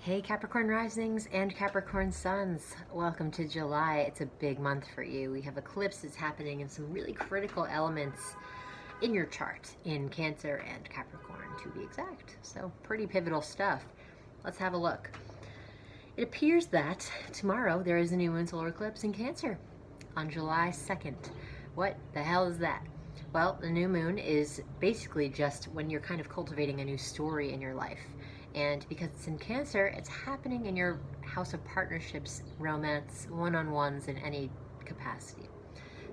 Hey Capricorn risings and Capricorn suns, welcome to July. It's a big month for you. We have eclipses happening and some really critical elements in your chart in Cancer and Capricorn to be exact. So pretty pivotal stuff. Let's have a look. It appears that tomorrow there is a new moon solar eclipse in Cancer on July 2nd. What the hell is that? Well, the new moon is basically just when you're kind of cultivating a new story in your life. And because it's in Cancer, it's happening in your house of partnerships, romance, one-on-ones in any capacity.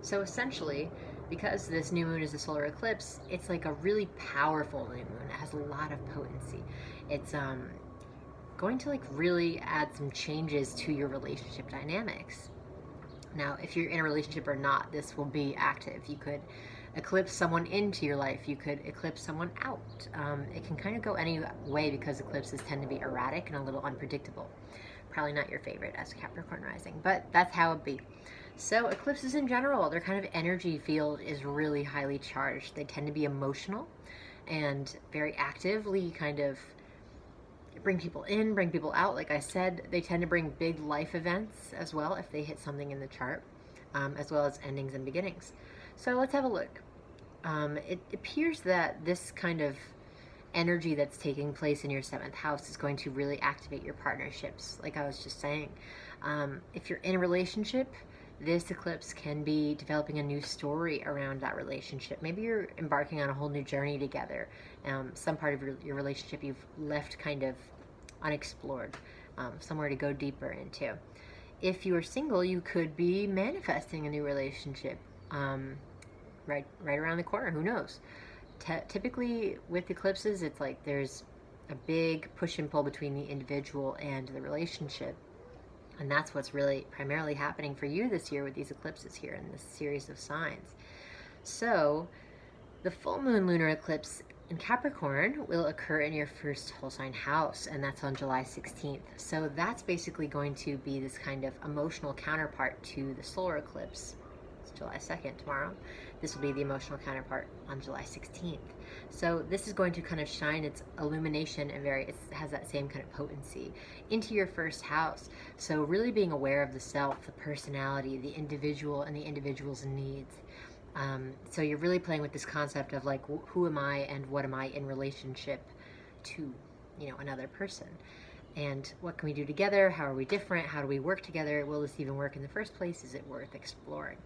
So essentially, because this new moon is a solar eclipse, it's like a really powerful new moon. It has a lot of potency. It's going to like really add some changes to your relationship dynamics. Now, if you're in a relationship or not, this will be active. You could eclipse someone into your life. You could eclipse someone out. It can kind of go any way because eclipses tend to be erratic and a little unpredictable. Probably not your favorite as Capricorn rising, but that's how it be. So eclipses in general, their kind of energy field is really highly charged. They tend to be emotional and very actively kind of bring people in, bring people out. Like I said, they tend to bring big life events as well if they hit something in the chart, as well as endings and beginnings. So let's have a look. It appears that this kind of energy that's taking place in your seventh house is going to really activate your partnerships, like I was just saying. If you're in a relationship, this eclipse can be developing a new story around that relationship. Maybe you're embarking on a whole new journey together. Some part of your relationship you've left kind of unexplored, somewhere to go deeper into. If you are single, you could be manifesting a new relationship right around the corner. Who knows? Typically with eclipses, it's like there's a big push and pull between the individual and the relationship. And that's what's really primarily happening for you this year with these eclipses here in this series of signs. So the full moon lunar eclipse in Capricorn will occur in your first whole sign house, and that's on July 16th. So that's basically going to be this kind of emotional counterpart to the solar eclipse. It's July 2nd tomorrow. This will be the emotional counterpart on July 16th. So this is going to kind of shine its illumination and it has that same kind of potency into your first house. So really being aware of the self, the personality, the individual, and the individual's needs. So you're really playing with this concept of like, who am I and what am I in relationship to, another person? And what can we do together? How are we different? How do we work together? Will this even work in the first place? Is it worth exploring?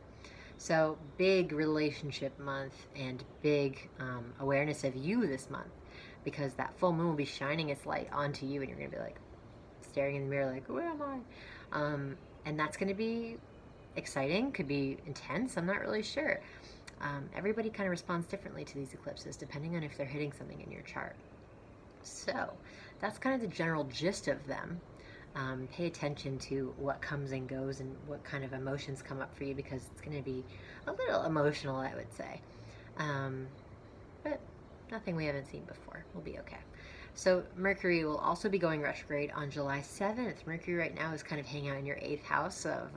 So big relationship month and big awareness of you this month, because that full moon will be shining its light onto you and you're going to be like staring in the mirror like, where am I? And that's going to be exciting, could be intense, I'm not really sure. Everybody kind of responds differently to these eclipses depending on if they're hitting something in your chart. So that's kind of the general gist of them. Pay attention to what comes and goes and what kind of emotions come up for you, because it's going to be a little emotional, I would say. But nothing we haven't seen before. We'll be okay. So Mercury will also be going retrograde on July 7th. Mercury right now is kind of hanging out in your 8th house of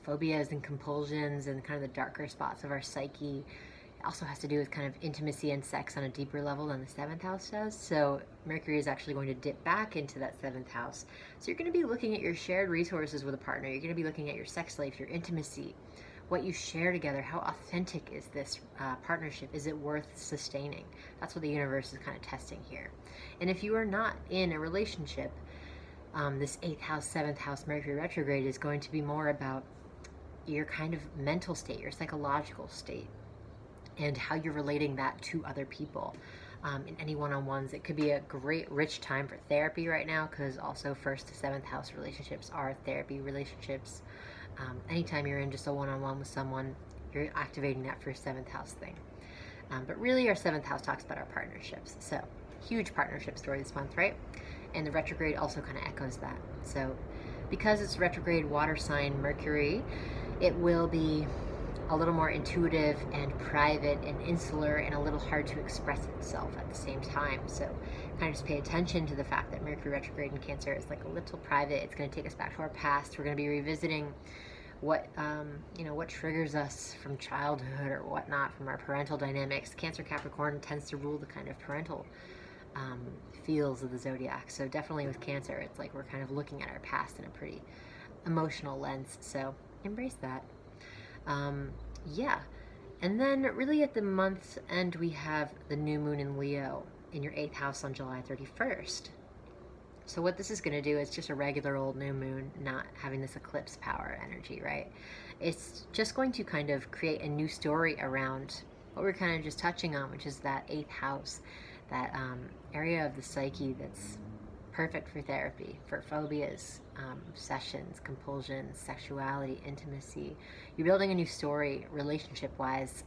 phobias and compulsions and kind of the darker spots of our psyche. It also has to do with kind of intimacy and sex on a deeper level than the 7th house does. So Mercury is actually going to dip back into that 7th house. So you're going to be looking at your shared resources with a partner. You're going to be looking at your sex life, your intimacy, what you share together. How authentic is this partnership? Is it worth sustaining? That's what the universe is kind of testing here. And if you are not in a relationship, this 8th house, 7th house Mercury retrograde is going to be more about your kind of mental state, your psychological state, and how you're relating that to other people in any one-on-ones. It could be a great, rich time for therapy right now, because also 1st to 7th house relationships are therapy relationships. Anytime you're in just a one-on-one with someone, you're activating that first 7th house thing. But really, our 7th house talks about our partnerships. So, huge partnership story this month, right? And the retrograde also kind of echoes that. So, because it's retrograde water sign Mercury, it will be a little more intuitive and private and insular and a little hard to express itself at the same time. So kind of just pay attention to the fact that Mercury retrograde in Cancer is like a little private. It's going to take us back to our past. We're going to be revisiting what triggers us from childhood or whatnot, from our parental dynamics. Cancer Capricorn tends to rule the kind of parental feels of the zodiac. So definitely with Cancer, it's like we're kind of looking at our past in a pretty emotional lens. So embrace that. Yeah. And then really at the month's end, we have the new moon in Leo in your 8th house on July 31st. So what this is going to do is just a regular old new moon, not having this eclipse power energy, right? It's just going to kind of create a new story around what we're kind of just touching on, which is that 8th house, that area of the psyche that's perfect for therapy, for phobias, obsessions, compulsions, sexuality, intimacy. You're building a new story relationship-wise.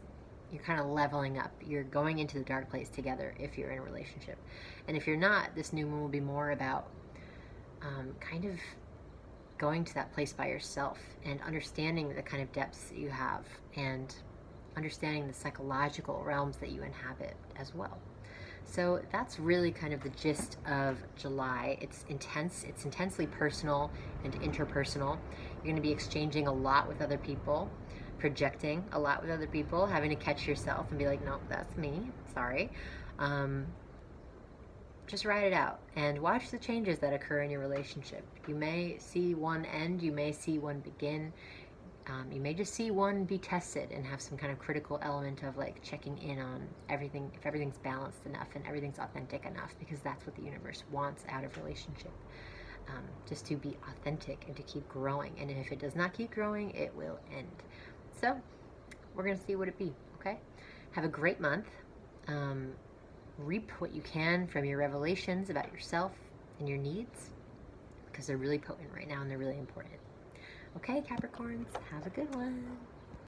You're kind of leveling up. You're going into the dark place together if you're in a relationship. And if you're not, this new moon will be more about kind of going to that place by yourself and understanding the kind of depths that you have and understanding the psychological realms that you inhabit as well. So that's really kind of the gist of July. It's intense. It's intensely personal and interpersonal. You're going to be exchanging a lot with other people, projecting a lot with other people, having to catch yourself and be like, nope, that's me. Sorry. Just ride it out and watch the changes that occur in your relationship. You may see one end. You may see one begin. You may just see one be tested and have some kind of critical element of like checking in on everything, if everything's balanced enough and everything's authentic enough, because that's what the universe wants out of relationship, just to be authentic and to keep growing. And if it does not keep growing, it will end. So we're going to see what it be, okay? Have a great month. Reap what you can from your revelations about yourself and your needs, because they're really potent right now and they're really important. Okay, Capricorns, have a good one.